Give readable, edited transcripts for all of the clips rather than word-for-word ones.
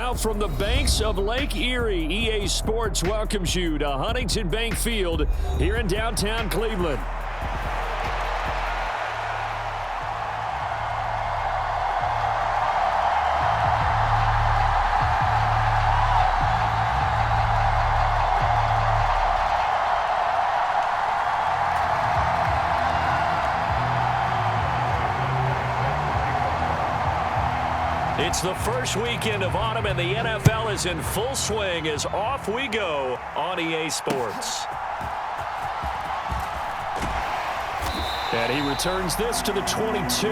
Now from the banks of Lake Erie, EA Sports welcomes you to Huntington Bank Field here in downtown Cleveland. It's the first weekend of autumn, and the NFL is in full swing as off we go on EA Sports. And he returns this to the 22.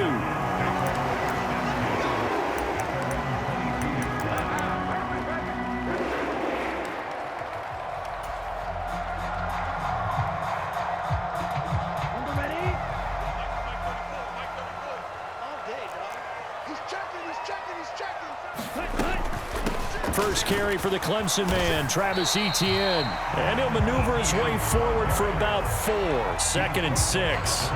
First carry for the Clemson man, Travis Etienne. And he'll maneuver his way forward for about 4. 2nd and 6.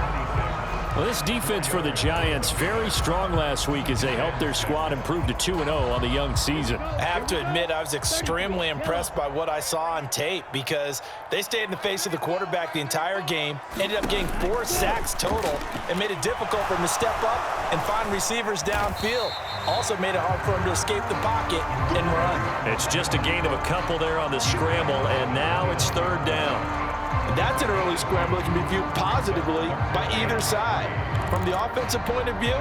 Well, this defense for the Giants, very strong last week as they helped their squad improve to 2-0 on the young season. I have to admit, I was extremely impressed by what I saw on tape because they stayed in the face of the quarterback the entire game, ended up getting 4 sacks total, and made it difficult for him to step up and find receivers downfield. Also made it hard for him to escape the pocket and run. It's just a gain of a couple there on the scramble, and now it's 3rd down. And that's an early scramble that can be viewed positively by either side. From the offensive point of view,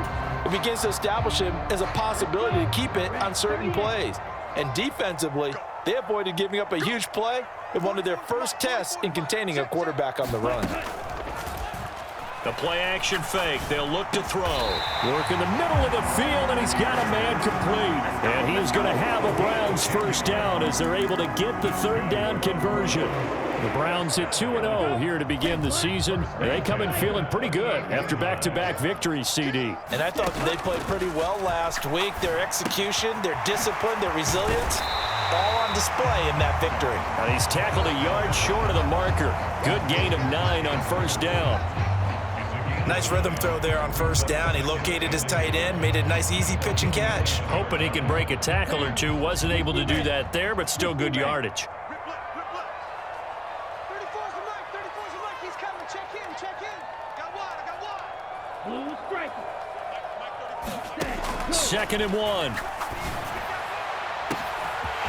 it begins to establish him as a possibility to keep it on certain plays. And defensively, they avoided giving up a huge play in one of their first tests in containing a quarterback on the run. The play-action fake. They'll look to throw. Work in the middle of the field, and he's got a man complete. And he is going to have a Browns first down as they're able to get the 3rd down conversion. The Browns at 2-0 here to begin the season. They come in feeling pretty good after back-to-back victories, CD. And I thought that they played pretty well last week. Their execution, their discipline, their resilience, all on display in that victory. And he's tackled a yard short of the marker. Good gain of 9 on first down. Nice rhythm throw there on first down. He located his tight end, made a nice easy pitch and catch. Hoping he can break a tackle or two. Wasn't able to do that there, but still good yardage. Second and 1.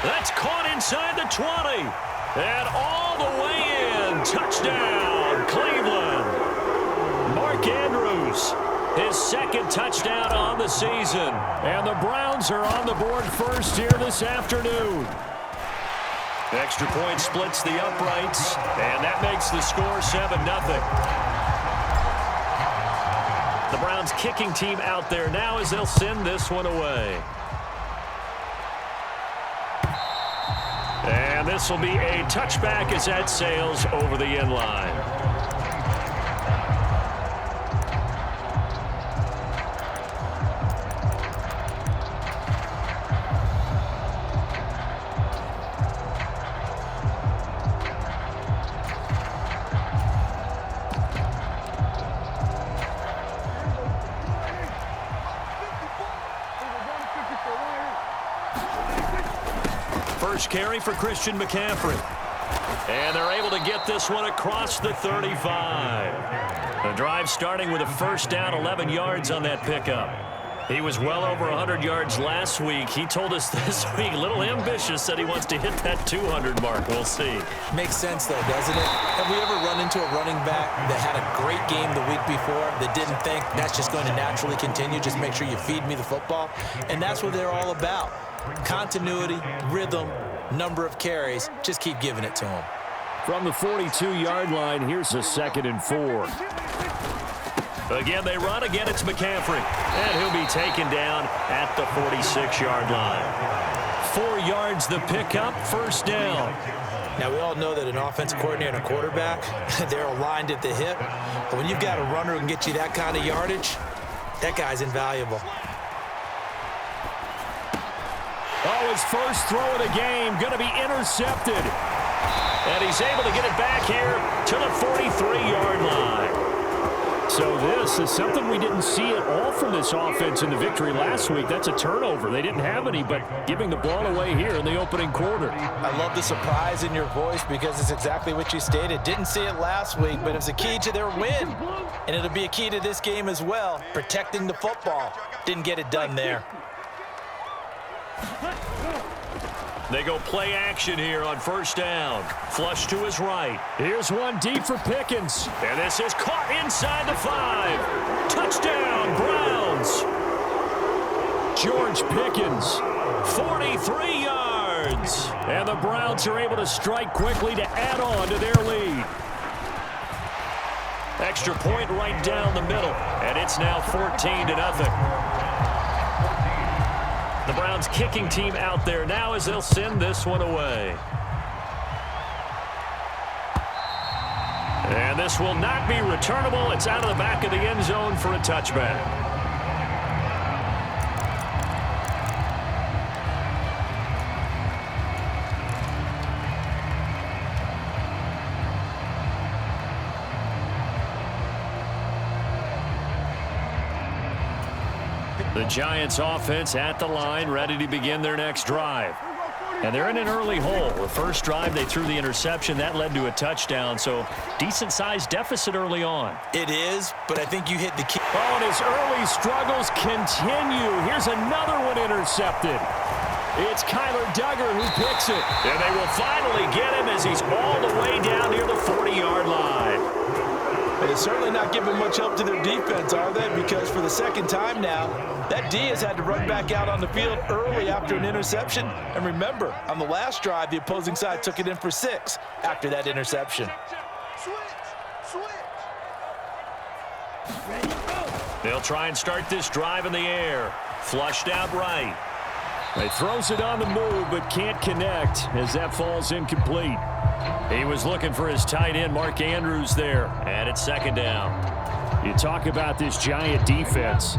That's caught inside the 20. And all the way in. Touchdown, Cleveland. Mark Andrews, his 2nd touchdown on the season. And the Browns are on the board first here this afternoon. Extra point splits the uprights, and that makes the score 7-0. The Browns kicking team out there now as they'll send this one away. And this will be a touchback as that sails over the end line. First carry for Christian McCaffrey. And they're able to get this one across the 35. The drive starting with a first down, 11 yards on that pickup. He was well over 100 yards last week. He told us this week, a little ambitious, said he wants to hit that 200 mark. We'll see. Makes sense, though, doesn't it? Have we ever run into a running back that had a great game the week before that didn't think that's just going to naturally continue? Just make sure you feed me the football. And that's what they're all about. Continuity, rhythm, number of carries. Just keep giving it to him. From the 42-yard line, here's a 2nd and 4. Again, they run. Again, it's McCaffrey. And he'll be taken down at the 46-yard line. 4 yards the pickup, first down. Now, we all know that an offensive coordinator and a quarterback, they're aligned at the hip. But when you've got a runner who can get you that kind of yardage, that guy's invaluable. Oh, his first throw of the game going to be intercepted. And he's able to get it back here to the 43-yard line. So So this is something we didn't see at all from this offense in the victory last week. That's a turnover. They didn't have any, but giving the ball away here in the opening quarter. I love the surprise in your voice because it's exactly what you stated. Didn't see it last week, but it was a key to their win. And it'll be a key to this game as well, protecting the football. Didn't get it done there. They go play action here on first down. Flush to his right. Here's one deep for Pickens. And this is caught inside the 5. Touchdown, Browns. George Pickens, 43 yards. And the Browns are able to strike quickly to add on to their lead. Extra point right down the middle. And it's now 14-0. The Browns kicking team out there now as they'll send this one away. And this will not be returnable. It's out of the back of the end zone for a touchback. The Giants offense at the line, ready to begin their next drive. And they're in an early hole. The first drive, they threw the interception. That led to a touchdown, so decent-sized deficit early on. It is, but I think you hit the key. Oh, and his early struggles continue. Here's another one intercepted. It's Kyler Duggar who picks it. And they will finally get him as he's all the way down near the 40-yard line. They're certainly not giving much help to their defense, are they? Because for the second time now, that D has had to run back out on the field early after an interception. And remember, on the last drive, the opposing side took it in for 6 after that interception. They'll try and start this drive in the air. Flushed out right. He throws it on the move, but can't connect as that falls incomplete. He was looking for his tight end, Mark Andrews, there. And it's second down. You talk about this Giant defense.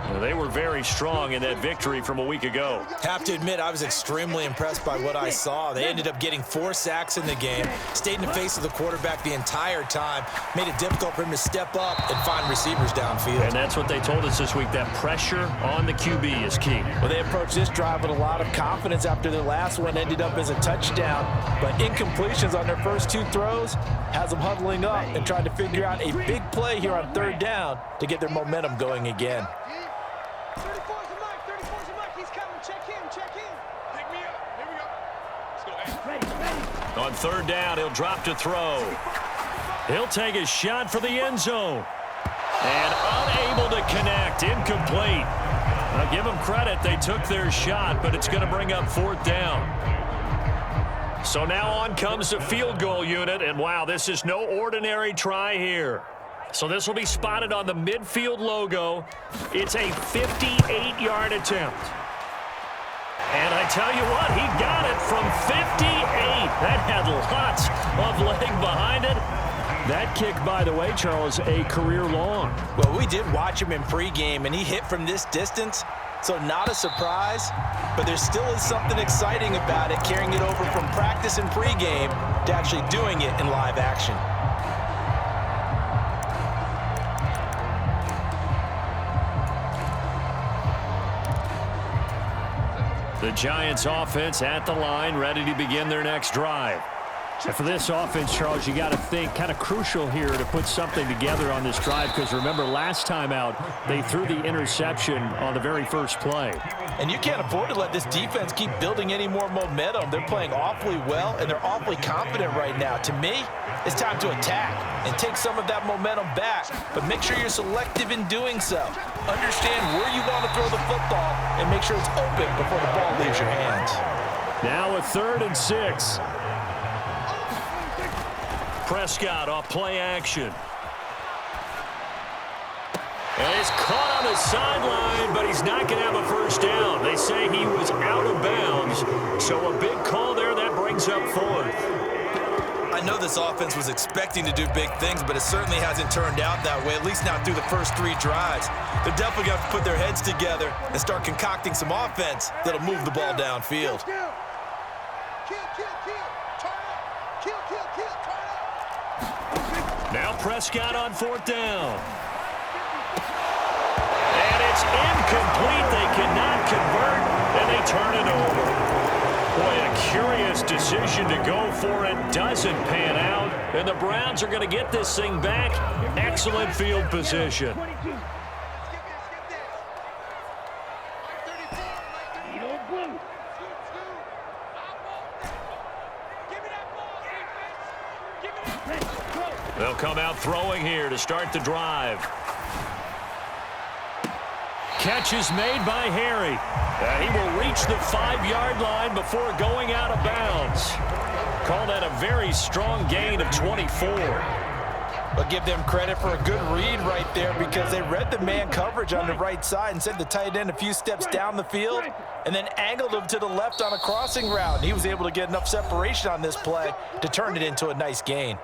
Well, they were very strong in that victory from a week ago. Have to admit, I was extremely impressed by what I saw. They ended up getting 4 sacks in the game, stayed in the face of the quarterback the entire time, made it difficult for him to step up and find receivers downfield. And that's what they told us this week, that pressure on the QB is key. Well, they approached this drive with a lot of confidence after their last one ended up as a touchdown, but incompletions on their first 2 throws has them huddling up and trying to figure out a big play here on third down to get their momentum going again. 34's a Mike, he's coming, check him. Pick me up, here we go. Let's go, On third down, he'll drop to throw. He'll take a shot for the end zone. And unable to connect, incomplete. I'll give them credit, they took their shot, but it's going to bring up fourth down. So now on comes the field goal unit, and wow, this is no ordinary try here. So this will be spotted on the midfield logo. It's a 58-yard attempt. And I tell you what, he got it from 58. That had lots of leg behind it. That kick, by the way, Charles, a career long. Well, we did watch him in pregame, and he hit from this distance, so not a surprise. But there still is something exciting about it, carrying it over from practice and pregame to actually doing it in live action. The Giants offense at the line, ready to begin their next drive. And for this offense, Charles, you got to think kind of crucial here to put something together on this drive, because remember last time out, they threw the interception on the very first play. And you can't afford to let this defense keep building any more momentum. They're playing awfully well, and they're awfully confident right now. To me, it's time to attack and take some of that momentum back, but make sure you're selective in doing so. Understand where you want to throw the football and make sure it's open before the ball leaves your hands. Now a 3rd and 6. Prescott off play action. And he's caught on the sideline, but he's not going to have a first down. They say he was out of bounds, so a big call there that brings up 4th. I know this offense was expecting to do big things, but it certainly hasn't turned out that way, at least not through the first 3 drives. They're definitely going to have to put their heads together and start concocting some offense that'll move the ball downfield. Now Prescott on 4th down. It's incomplete. They cannot convert, and they turn it over. Boy, a curious decision to go for it. Doesn't pan out, and the Browns are going to get this thing back. Excellent field position. They'll come out throwing here to start the drive. Catch is made by Harry. He will reach the 5-yard line before going out of bounds. Call that a very strong gain of 24. But give them credit for a good read right there because they read the man coverage on the right side and sent the tight end a few steps down the field and then angled him to the left on a crossing route. And he was able to get enough separation on this play to turn it into a nice gain.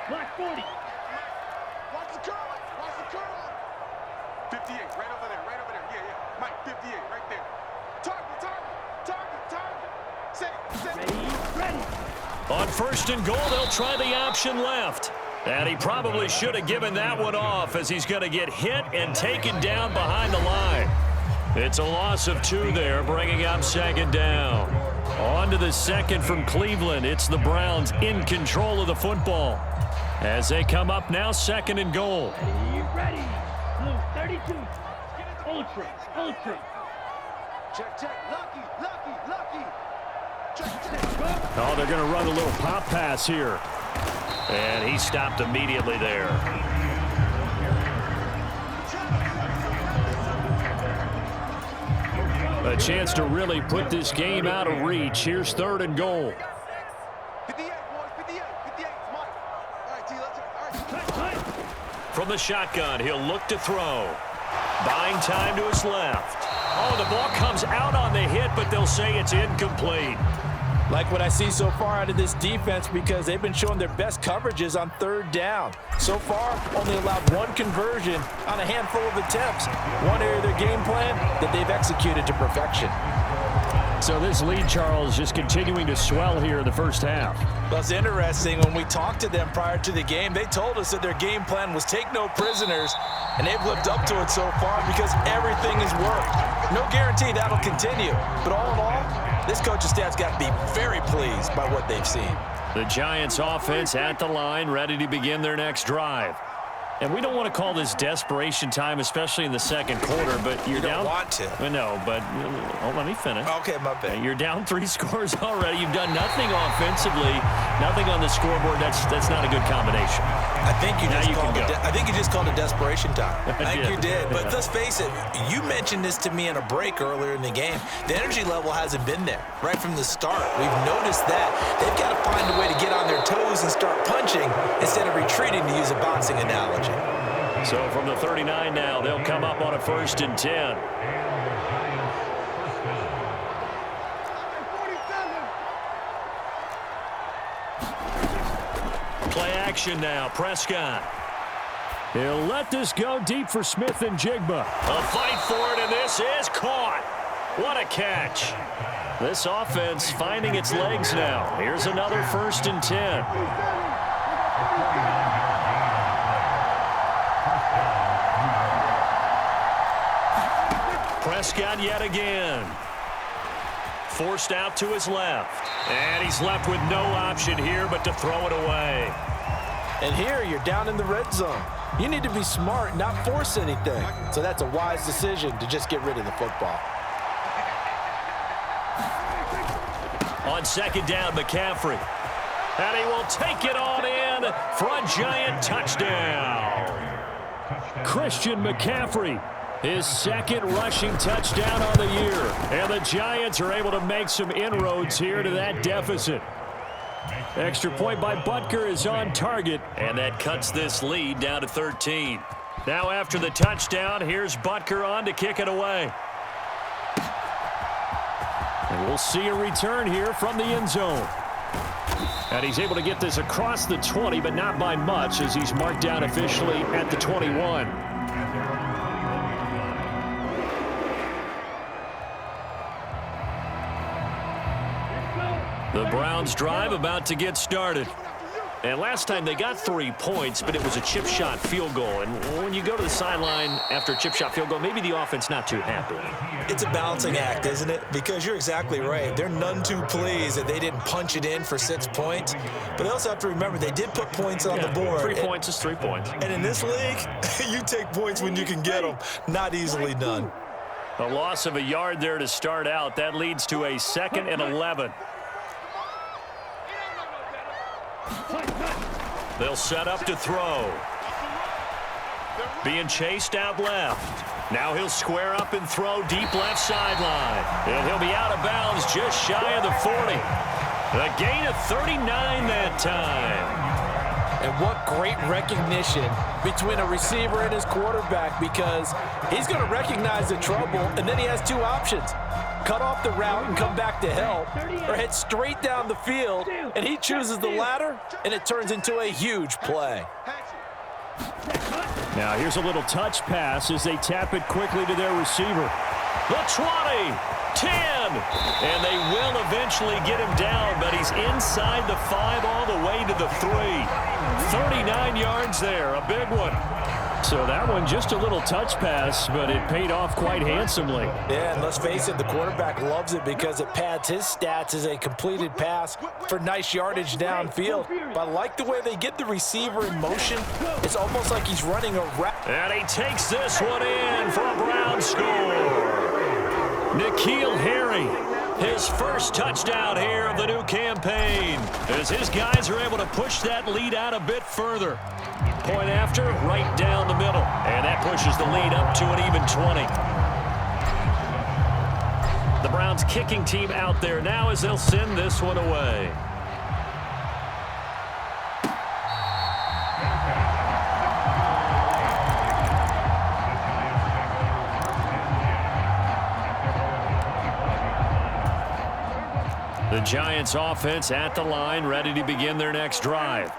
Block 40. Watch the curl. Watch the curl. 58, right over there, right over there. Yeah, yeah. Mike, 58, right there. Target, target, target, target. Set. Ready. On first and goal, they'll try the option left. And he probably should have given that one off as he's going to get hit and taken down behind the line. It's a loss of 2 there, bringing up second down. On to the second from Cleveland. It's the Browns in control of the football as they come up now second and goal. Ready. Blue 32. Ultra. Check. Lucky. Check. Oh, they're going to run a little pop pass here. And he stopped immediately there. A chance to really put this game out of reach. Here's third and goal. 58, boys. 58. Mike. All right, T, let's go. All right. From the shotgun, he'll look to throw. Buying time to his left. Oh, the ball comes out on the hit, but they'll say it's incomplete. Like what I see so far out of this defense because they've been showing their best coverages on third down. So far, only allowed 1 conversion on a handful of attempts. One area of their game plan that they've executed to perfection. So this lead, Charles, just continuing to swell here in the first half. Well, it's interesting. When we talked to them prior to the game, they told us that their game plan was take no prisoners, and they've lived up to it so far because everything has worked. No guarantee that'll continue, but all in all, this coaching staff's got to be very pleased by what they've seen. The Giants offense at the line, ready to begin their next drive. And we don't want to call this desperation time, especially in the second quarter, but you're down. You don't want to. No, but let me finish. Okay, my bad. You're down 3 scores already. You've done nothing offensively, nothing on the scoreboard. That's not a good combination. I think you just called it desperation time. I think you did. But Yeah. let's face it, you mentioned this to me in a break earlier in the game. The energy level hasn't been there right from the start. We've noticed that. They've got to find a way to get on their toes and start punching instead of retreating, to use a boxing analogy. So from the 39 now, they'll come up on a 1st and 10. Play action now. Prescott. He'll let this go deep for Smith and Jigba. A fight for it, and this is caught. What a catch. This offense finding its legs now. Here's another 1st and 10. Prescott yet again. Forced out to his left. And he's left with no option here but to throw it away. And here you're down in the red zone. You need to be smart, not force anything. So that's a wise decision to just get rid of the football. On second down, McCaffrey. And he will take it on in for a Giant touchdown. Christian McCaffrey, his 2nd rushing touchdown on the year. And the Giants are able to make some inroads here to that deficit. Extra point by Butker is on target, and that cuts this lead down to 13. Now after the touchdown, here's Butker on to kick it away. And we'll see a return here from the end zone. And he's able to get this across the 20, but not by much, as he's marked down officially at the 21. The Browns drive about to get started. And last time they got 3 points, but it was a chip shot field goal. And when you go to the sideline after a chip shot field goal, maybe the offense not too happy. It's a balancing act, isn't it? Because you're exactly right. They're none too pleased that they didn't punch it in for 6 points. But they also have to remember they did put points on the board. 3 points is 3 points. And in this league, you take points when you can get them. Not easily done. A loss of a yard there to start out. That leads to a 2nd and 11. They'll set up to throw. Being chased out left. Now he'll square up and throw deep left sideline. And he'll be out of bounds just shy of the 40. A gain of 39 that time. And what great recognition between a receiver and his quarterback, because he's going to recognize the trouble, and then he has 2 options. Cut off the route and come back to help, or head straight down the field, and he chooses the latter, and it turns into a huge play. Now here's a little touch pass as they tap it quickly to their receiver. The 20, 10, and they will eventually get him down, but he's inside the 5 all the way to the 3. 39 yards there, a big one. So that one just a little touch pass, but it paid off quite handsomely. Yeah, and let's face it, the quarterback loves it because it pads his stats as a completed pass for nice yardage downfield. But I like the way they get the receiver in motion. It's almost like he's running a route. And he takes this one in for a Browns score. N'Keal Harry, his first touchdown here of the new campaign, as his guys are able to push that lead out a bit further. Point after, right down the middle. And that pushes the lead up to an even 20. The Browns kicking team out there now as they'll send this one away. The Giants offense at the line, ready to begin their next drive.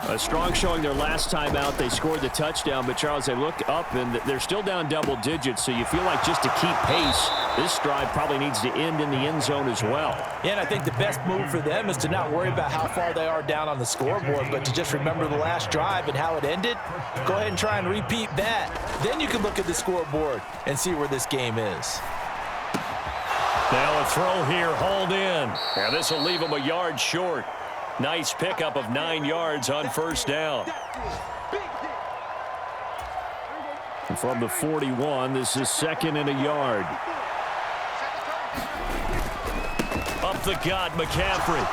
A strong showing their last time out. They scored the touchdown, but Charles, they look up and they're still down double digits, so you feel like just to keep pace, this drive probably needs to end in the end zone as well. Yeah, and I think the best move for them is to not worry about how far they are down on the scoreboard, but to just remember the last drive and how it ended. Go ahead and try and repeat that. Then you can look at the scoreboard and see where this game is. Now a throw here, hauled in. Now this will leave them a yard short. Nice pickup of 9 yards on first down. And from the 41, this is 2nd and a yard. Up the gut, McCaffrey.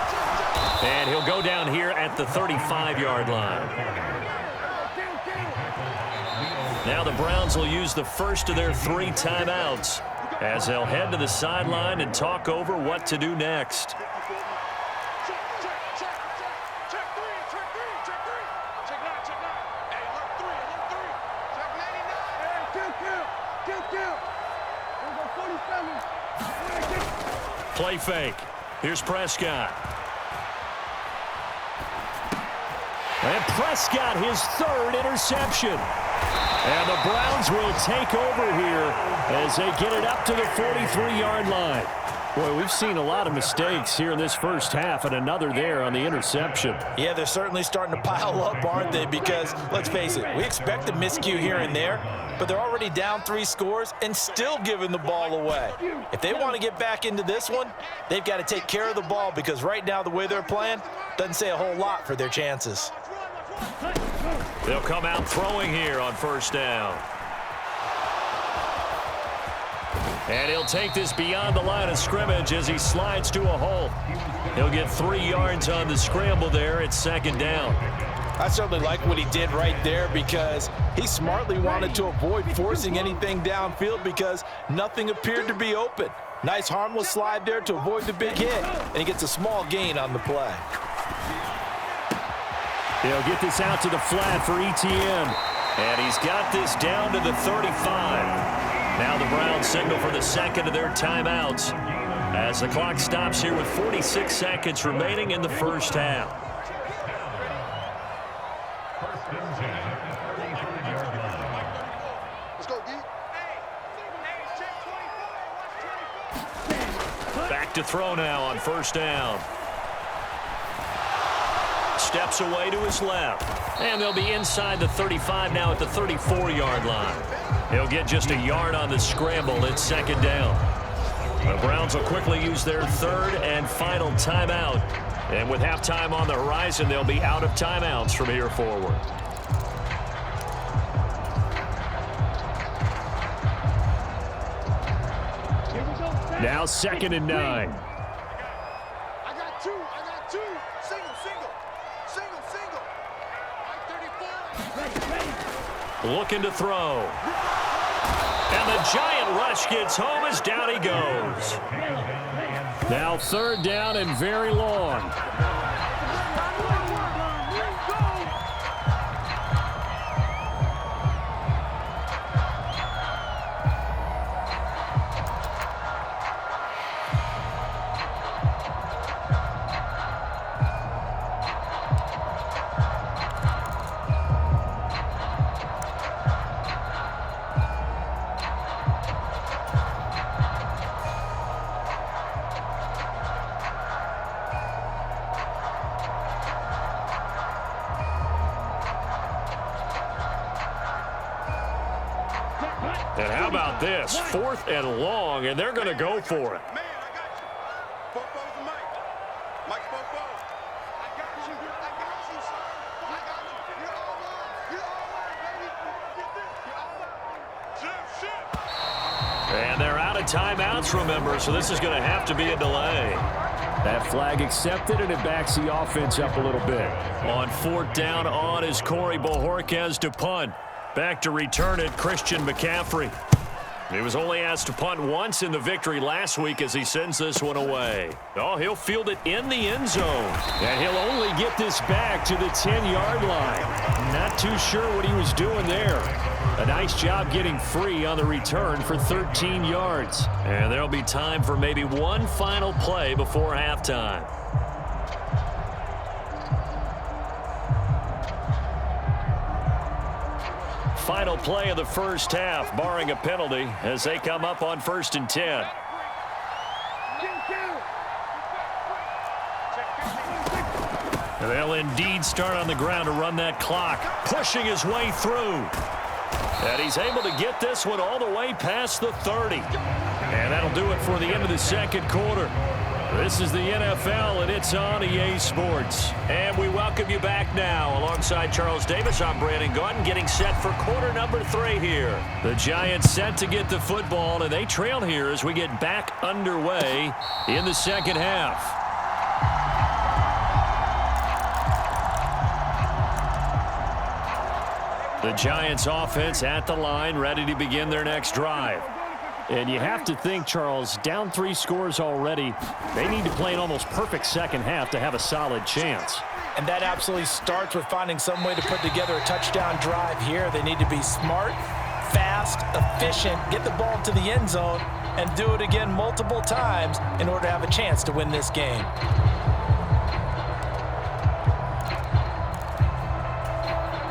And he'll go down here at the 35-yard line. Now the Browns will use the first of their 3 timeouts as they'll head to the sideline and talk over what to do next. Play fake. Here's Prescott. And Prescott, his 3rd interception. And the Browns will take over here as they get it up to the 43-yard line. Boy, we've seen a lot of mistakes here in this first half, and another there on the interception. Yeah, they're certainly starting to pile up, aren't they? Because, let's face it, we expect a miscue here and there, but they're already down 3 scores and still giving the ball away. If they want to get back into this one, they've got to take care of the ball, because right now the way they're playing doesn't say a whole lot for their chances. They'll come out throwing here on first down. And he'll take this beyond the line of scrimmage as he slides to a hole. He'll get 3 yards on the scramble there at 2nd down. I certainly like what he did right there, because he smartly wanted to avoid forcing anything downfield because nothing appeared to be open. Nice harmless slide there to avoid the big hit, and he gets a small gain on the play. He'll get this out to the flat for Etienne. And he's got this down to the 35. Now the Browns signal for the 2nd of their timeouts as the clock stops here with 46 seconds remaining in the first half. Back to throw now on first down. steps away to his left. And they'll be inside the 35 now at the 34-yard line. He'll get just a yard on the scramble. It's second down. The Browns will quickly use their third and final timeout. And with halftime on the horizon, they'll be out of timeouts from here forward. Now 2nd and 9. I got two. Single. Looking to throw. And the giant rush gets home as down he goes. Now 3rd down and very long. And how about this? 4th and long, and they're going to go for it. Man, I got you. Bobo's the mic. Mike's Bobo. I got you. Son. I got you. You're all mine. You're all mine, baby. Get this. You're all mine. Shit. And they're out of timeouts, remember, so this is going to have to be a delay. That flag accepted, and it backs the offense up a little bit. On 4th down on is Corey Bojorquez to punt. Back to return it, Christian McCaffrey. He was only asked to punt once in the victory last week as he sends this one away. Oh, he'll field it in the end zone. And he'll only get this back to the 10-yard line. Not too sure what he was doing there. A nice job getting free on the return for 13 yards. And there'll be time for maybe one final play before halftime. Final play of the first half, barring a penalty, as they come up on 1st and 10. And they'll indeed start on the ground to run that clock, pushing his way through. And he's able to get this one all the way past the 30. And that'll do it for the end of the second quarter. This is the NFL, and it's on EA Sports. And we welcome you back now. Alongside Charles Davis, I'm Brandon Gaunt, getting set for quarter number 3 here. The Giants set to get the football, and they trail here as we get back underway in the second half. The Giants offense at the line, ready to begin their next drive. And you have to think, Charles, down 3 scores already. They need to play an almost perfect second half to have a solid chance. And that absolutely starts with finding some way to put together a touchdown drive here. They need to be smart, fast, efficient, get the ball to the end zone, and do it again multiple times in order to have a chance to win this game.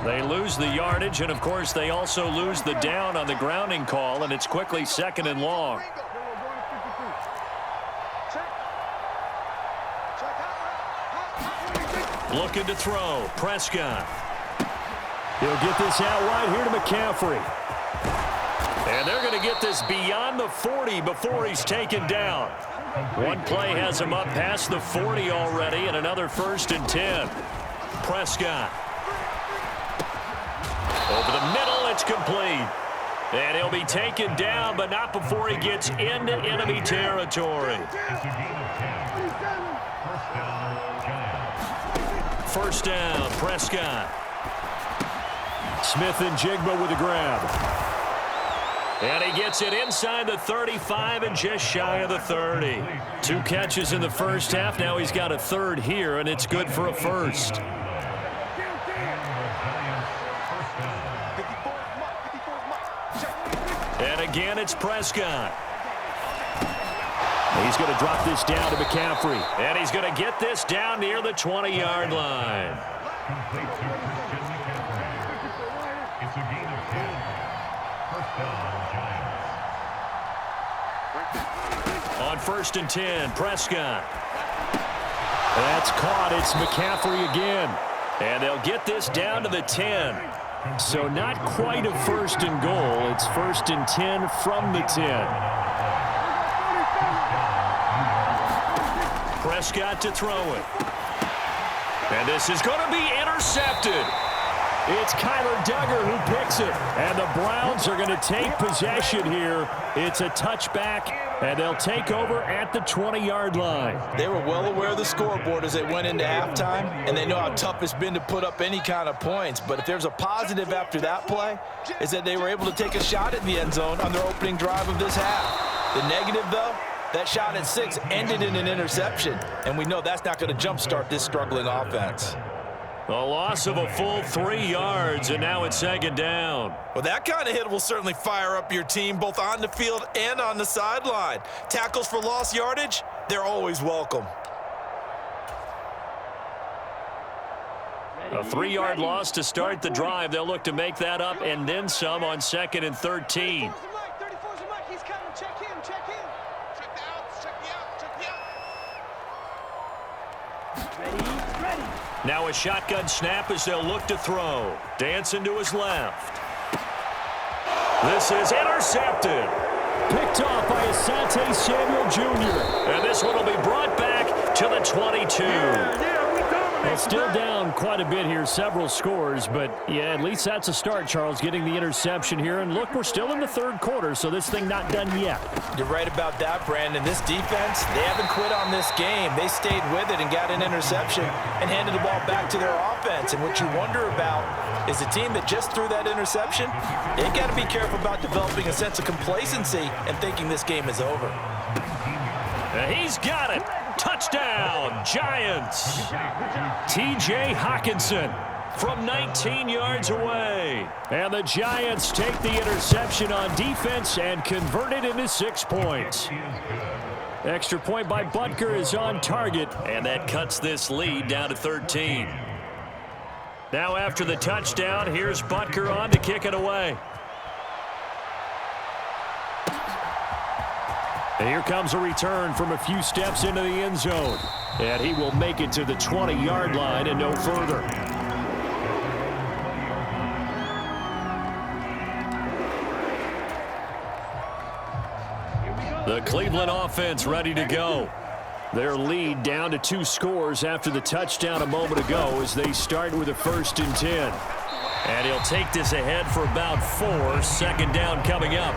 They lose the yardage, and of course they also lose the down on the grounding call, and it's quickly 2nd and long. Looking to throw, Prescott. He'll get this out wide here to McCaffrey. And they're going to get this beyond the 40 before he's taken down. One play has him up past the 40 already, and another 1st and 10. Prescott. Over the middle, it's complete. And he'll be taken down, but not before he gets into enemy territory. 1st down, Prescott. Smith and Jigba with a grab. And he gets it inside the 35 and just shy of the 30. 2 catches in the first half. Now he's got a 3rd here, and it's good for a 1st. And again, it's Prescott. He's going to drop this down to McCaffrey. And he's going to get this down near the 20-yard line. On 1st and 10, Prescott. That's caught. It's McCaffrey again. And they'll get this down to the 10. So not quite a first and goal. It's first and 10 from the 10. Prescott to throw it. And this is going to be intercepted. It's Kyler Duggar who picks it. And the Browns are going to take possession here. It's a touchback, and they'll take over at the 20-yard line. They were well aware of the scoreboard as they went into halftime, and they know how tough it's been to put up any kind of points. But if there's a positive after that play, is that they were able to take a shot at the end zone on their opening drive of this half. The negative, though, that shot at 6 ended in an interception, and we know that's not going to jumpstart this struggling offense. A loss of a full 3 yards, and now it's second down. Well, that kind of hit will certainly fire up your team both on the field and on the sideline. Tackles for lost yardage, they're always welcome. A 3-yard loss to start the drive. They'll look to make that up and then some on 2nd and 13. Now a shotgun snap as they'll look to throw. Dancing to his left. This is intercepted. Picked off by Asante Samuel Jr. And this one will be brought back to the 22. Well, still down quite a bit here, several scores, but yeah, at least that's a start, Charles, getting the interception here. And look, we're still in the third quarter, so this thing not done yet. You're right about that, Brandon. This defense, they haven't quit on this game. They stayed with it and got an interception and handed the ball back to their offense. And what you wonder about is a team that just threw that interception, they've got to be careful about developing a sense of complacency and thinking this game is over. He's got it. Touchdown, Giants. T.J. Hockenson from 19 yards away. And the Giants take the interception on defense and convert it into 6 points. Extra point by Butker is on target, and that cuts this lead down to 13. Now after the touchdown, here's Butker on to kick it away. And here comes a return from a few steps into the end zone. And he will make it to the 20-yard line and no further. The Cleveland offense ready to go. Their lead down to 2 scores after the touchdown a moment ago as they start with a 1st and 10. And he'll take this ahead for about 4. 2nd down coming up.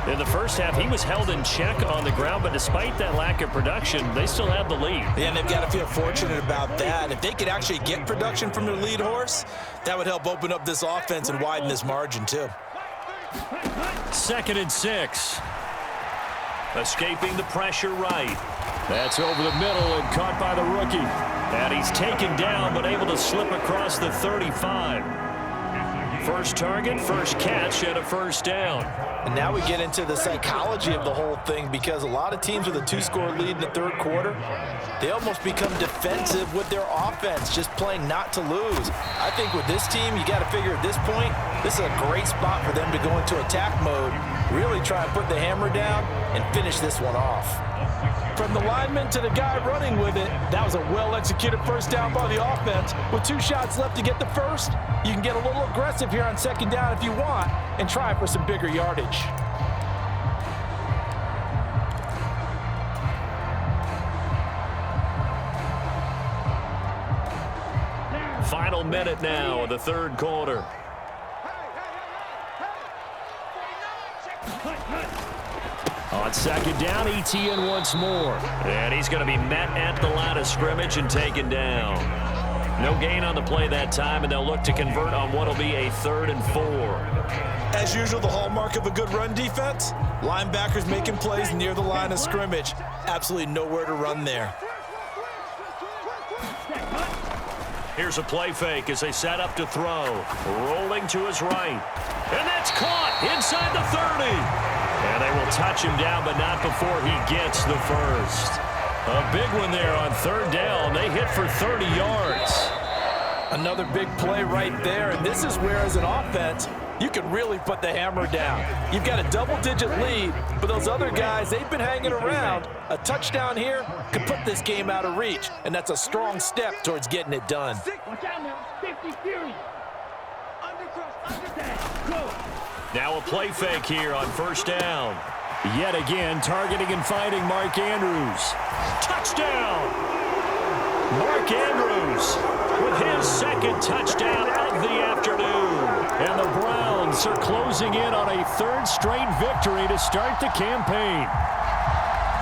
In the first half, he was held in check on the ground, but despite that lack of production, they still have the lead. Yeah, and they've got to feel fortunate about that. If they could actually get production from their lead horse, that would help open up this offense and widen this margin, too. 2nd and 6. Escaping the pressure right. That's over the middle and caught by the rookie. And he's taken down, but able to slip across the 35. First target, first catch, and a 1st down. And now we get into the psychology of the whole thing, because a lot of teams with a 2-score lead in the 3rd quarter, they almost become defensive with their offense, just playing not to lose. I think with this team, you got to figure at this point, this is a great spot for them to go into attack mode, really try and put the hammer down and finish this one off. From the lineman to the guy running with it, that was a well-executed 1st down by the offense. With 2 shots left to get the 1st, you can get a little aggressive here on 2nd down if you want and try for some bigger yardage. Final minute now of the 3rd quarter. On 2nd down, Etienne once more. And he's going to be met at the line of scrimmage and taken down. No gain on the play that time, and they'll look to convert on what will be a 3rd and 4. As usual, the hallmark of a good run defense, linebackers making plays near the line of scrimmage. Absolutely nowhere to run there. Here's a play fake as they set up to throw. Rolling to his right. And that's caught inside the 30. And they will touch him down, but not before he gets the 1st. A big one there on 3rd down. They hit for 30 yards. Another big play right there, and this is where, as an offense, you can really put the hammer down. You've got a double-digit lead, but those other guys, they've been hanging around. A touchdown here could put this game out of reach, and that's a strong step towards getting it done. Watch out now, 50 Fury. Now a play fake here on first down. Yet again, targeting and finding Mark Andrews. Touchdown! Mark Andrews with his second touchdown of the afternoon. And the Browns are closing in on a third straight victory to start the campaign.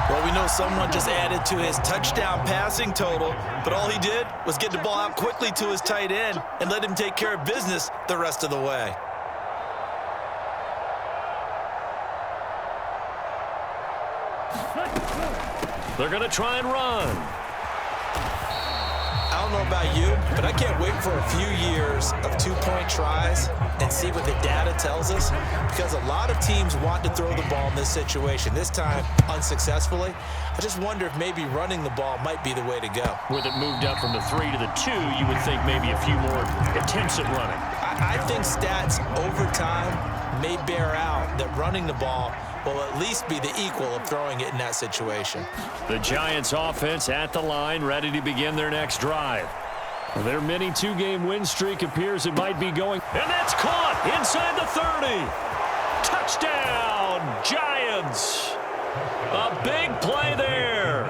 Well, we know someone just added to his touchdown passing total, but all he did was get the ball out quickly to his tight end and let him take care of business the rest of the way. They're going to try and run. I don't know about you, but I can't wait for a few years of two-point tries and see what the data tells us, because a lot of teams want to throw the ball in this situation, this time unsuccessfully. I just wonder if maybe running the ball might be the way to go. With it moved up from the 3 to the 2, you would think maybe a few more attempts at running. I think stats over time may bear out that running the ball will at least be the equal of throwing it in that situation. The Giants offense at the line, ready to begin their next drive. Their mini two-game win streak appears it might be going. And that's caught inside the 30. Touchdown, Giants. A big play there.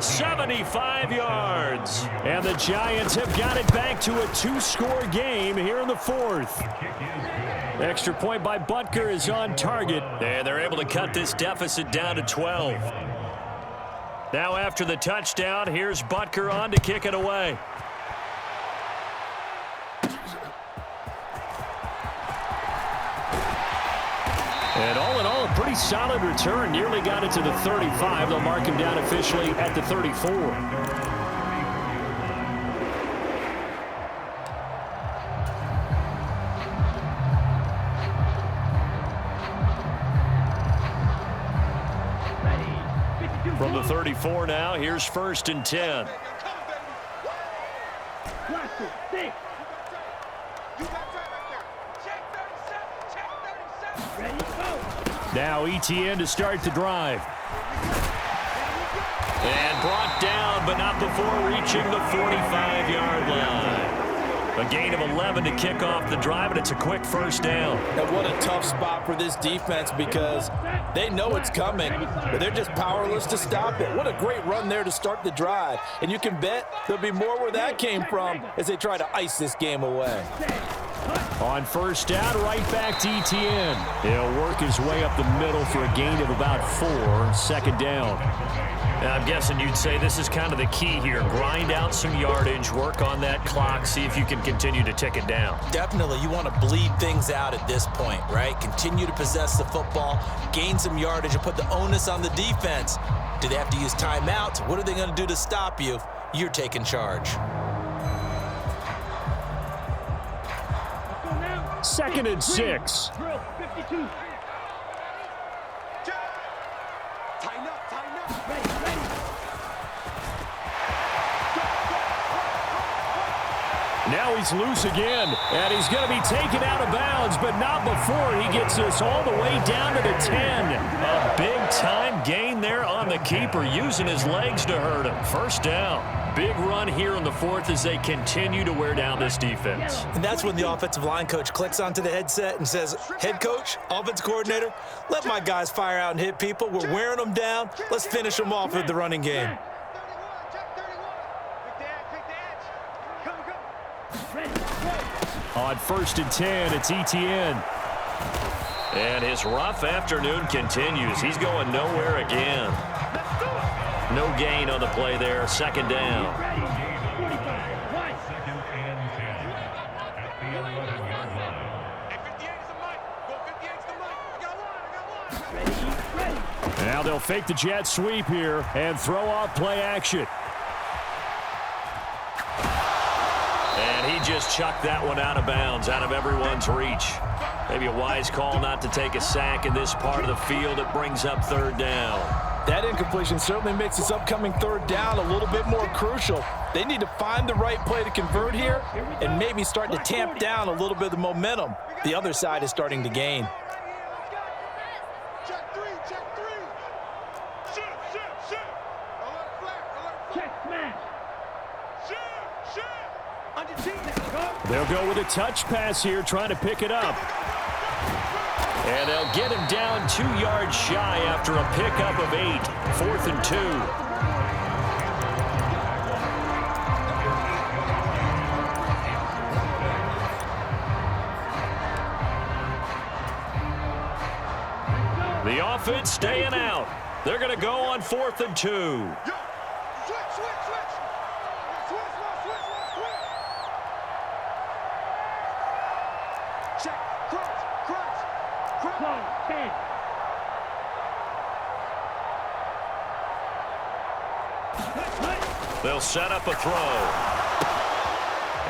75 yards. And the Giants have got it back to a 2-score game here in the fourth. Extra point by Butker is on target. And they're able to cut this deficit down to 12. Now after the touchdown, here's Butker on to kick it away. And all in all, a pretty solid return. Nearly got it to the 35. They'll mark him down officially at the 34. From the 34 now, here's 1st and 10. Now ETN to start the drive. And brought down, but not before reaching the 45-yard line. A gain of 11 to kick off the drive, and it's a quick first down. And what a tough spot for this defense, because they know it's coming, but they're just powerless to stop it. What a great run there to start the drive. And you can bet there'll be more where that came from as they try to ice this game away. On first down, right back to ETN. He'll work his way up the middle for a gain of about 4. 2nd down. Now, I'm guessing you'd say this is kind of the key here. Grind out some yardage, work on that clock, see if you can continue to tick it down. Definitely. You want to bleed things out at this point, right? Continue to possess the football, gain some yardage, and put the onus on the defense. Do they have to use timeouts? What are they going to do to stop you? You're taking charge. 2nd and 6. Drill, 52. Tighten up. Ready. Now he's loose again, and he's going to be taken out of bounds, but not before he gets this all the way down to the 10. A big-time gain there on the keeper, using his legs to hurt him. 1st down. Big run here in the 4th as they continue to wear down this defense. And that's when the offensive line coach clicks onto the headset and says, head coach, offense coordinator, let my guys fire out and hit people. We're wearing them down. Let's finish them off with the running game. On 1st and 10, it's ETN. And his rough afternoon continues. He's going nowhere again. No gain on the play there. 2nd down. Now they'll fake the jet sweep here and throw off play action. And he just chucked that one out of bounds, out of everyone's reach. Maybe a wise call not to take a sack in this part of the field. It brings up 3rd down. That incompletion certainly makes this upcoming third down a little bit more crucial. They need to find the right play to convert here and maybe start to tamp down a little bit of the momentum the other side is starting to gain. Check three, check three. Shoot, shoot, shoot. Alert flat, alert flat. Check smash. Shoot, shoot. Under team now. Go. They'll go with a touch pass here, trying to pick it up. And they'll get him down 2 yards shy after a pickup of 8. 4th and 2. The offense staying out. They're going to go on 4th and 2. Yo, switch, switch, switch. Switch, switch, switch. Check, cross, cross, cross. Close. 10. They'll set up a throw.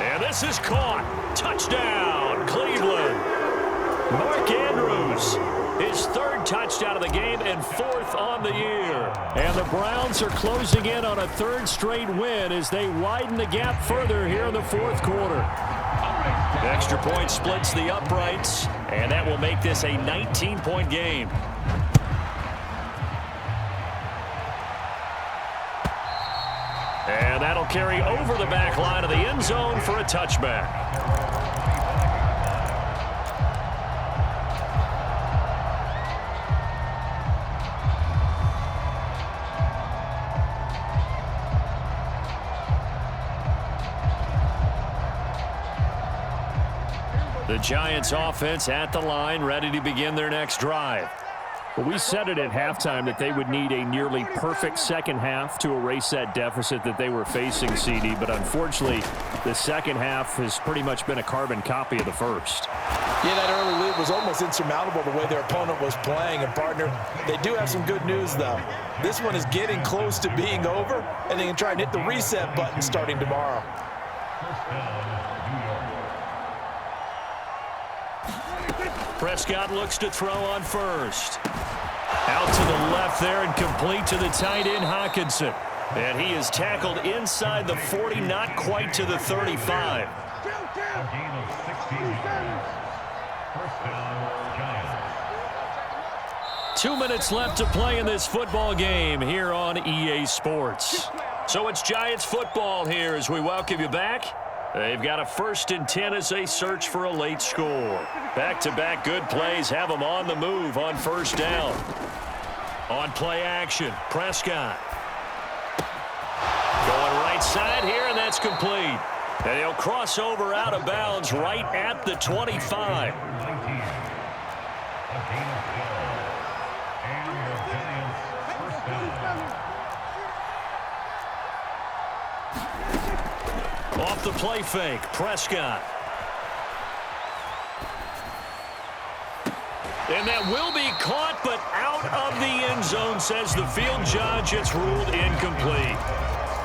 And this is caught. Touchdown, Cleveland. Mark Andrews, his 3rd touchdown of the game and 4th on the year. And the Browns are closing in on a 3rd straight win as they widen the gap further here in the 4th quarter. The extra point splits the uprights, and that will make this a 19-point game. And that'll carry over the back line of the end zone for a touchback. The Giants offense at the line, ready to begin their next drive. Well, we said it at halftime that they would need a nearly perfect second half to erase that deficit that they were facing, CD. But unfortunately, the second half has pretty much been a carbon copy of the first. Yeah, that early lead was almost insurmountable the way their opponent was playing. And, partner, they do have some good news, though. This one is getting close to being over, and they can try and hit the reset button starting tomorrow. Prescott looks to throw on first. Out to the left there and complete to the tight end, Hockenson. And he is tackled inside the 40, not quite to the 35. 2 minutes left to play in this football game here on EA Sports. So it's Giants football here as we welcome you back. They've got a 1st and 10 as they search for a late score. Back-to-back good plays have them on the move on 1st down. On play action, Prescott. Going right side here, and that's complete. And he'll cross over out of bounds right at the 25. Off the play fake, Prescott. And that will be caught, but out of the end zone, says the field judge. It's ruled incomplete.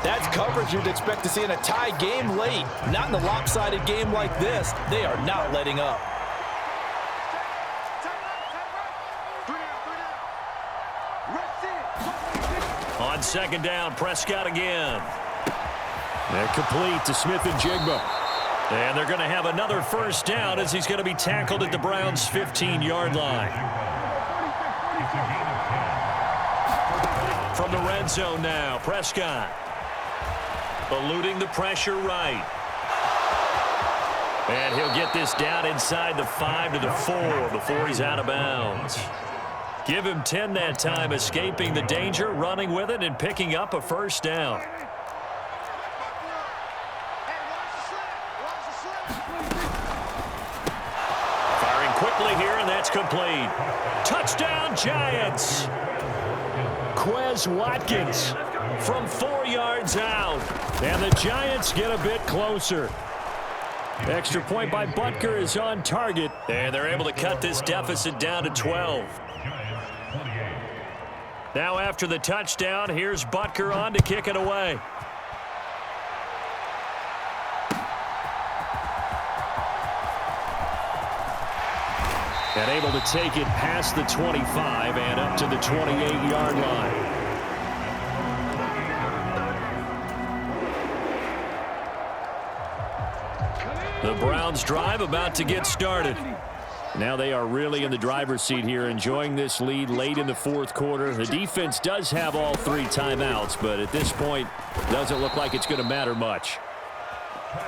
That's coverage you'd expect to see in a tie game late. Not in a lopsided game like this. They are not letting up. On 2nd down, Prescott again. They're complete to Smith and Jigba. And they're going to have another 1st down as he's going to be tackled at the Browns' 15-yard line. From the red zone now, Prescott. Eluding the pressure right. And he'll get this down inside the 5 to the 4 before he's out of bounds. Give him 10 that time, escaping the danger, running with it, and picking up a 1st down. Firing quickly here, and that's complete. Touchdown, Giants! Quez Watkins from 4 yards out. And the Giants get a bit closer. Extra point by Butker is on target. And they're able to cut this deficit down to 12. Now after the touchdown, here's Butker on to kick it away. And able to take it past the 25 and up to the 28-yard line. The Browns drive about to get started. Now they are really in the driver's seat here, enjoying this lead late in the fourth quarter. The defense does have all 3 timeouts, but at this point, doesn't look like it's going to matter much.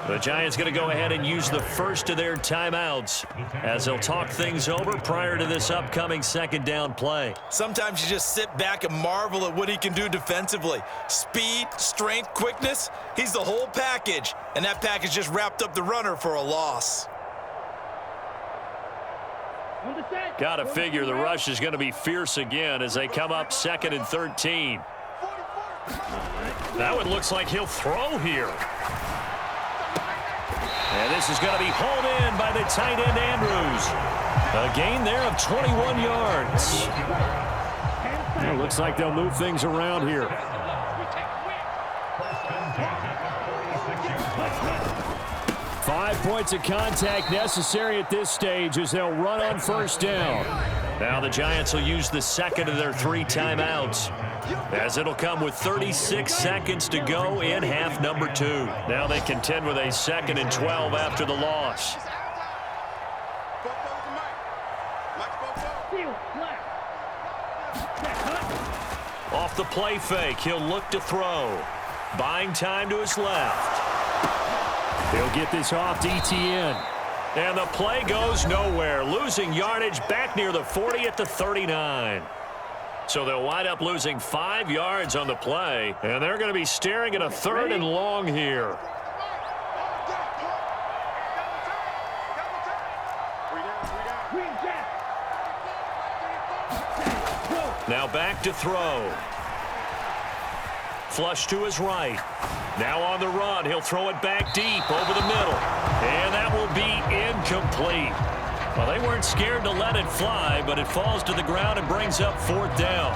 The Giants going to go ahead and use the first of their timeouts as they'll talk things over prior to this upcoming second down play. Sometimes you just sit back and marvel at what he can do defensively. Speed, strength, quickness, he's the whole package. And that package just wrapped up the runner for a loss. Got to figure the rush is going to be fierce again as they come up 2nd and 13. That one looks like he'll throw here. And this is going to be hauled in by the tight end, Andrews. A gain there of 21 yards. It looks like they'll move things around here. Five points of contact necessary at this stage as they'll run on first down. Now the Giants will use the second of their 3 timeouts, as it'll come with 36 seconds to go in half number 2. Now they contend with a 2nd and 12 after the loss. Off the play fake, he'll look to throw. Buying time to his left. He'll get this off to Etienne. And the play goes nowhere, losing yardage back near the 40 at the 39. So they'll wind up losing 5 yards on the play, and they're going to be staring at a 3rd and long here. Now back to throw. Flush to his right. Now on the run, he'll throw it back deep over the middle. And that will be incomplete. Well, they weren't scared to let it fly, but it falls to the ground and brings up 4th down.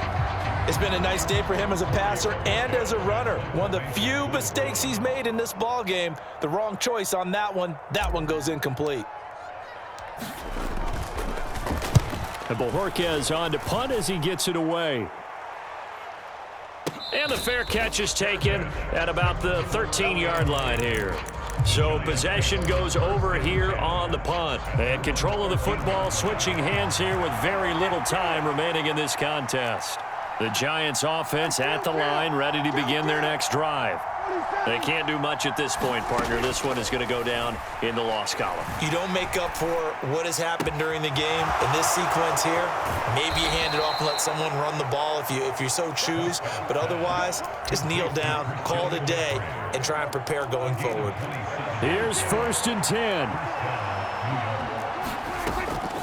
It's been a nice day for him as a passer and as a runner. One of the few mistakes he's made in this ball game. The wrong choice on that one. That one goes incomplete. And Bojorquez on to punt as he gets it away. And the fair catch is taken at about the 13-yard line here. So possession goes over here on the punt. And control of the football switching hands here with very little time remaining in this contest. The Giants offense at the line, ready to begin their next drive. They can't do much at this point, partner. This one is going to go down in the loss column. You don't make up for what has happened during the game in this sequence here. Maybe you hand it off and let someone run the ball if you so choose. But otherwise, just kneel down, call it a day, and try and prepare going forward. Here's 1st and 10.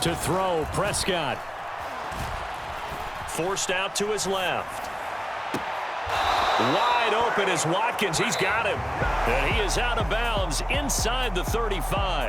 To throw, Prescott. Forced out to his left. Wide open is Watkins. He's got him. And he is out of bounds inside the 35.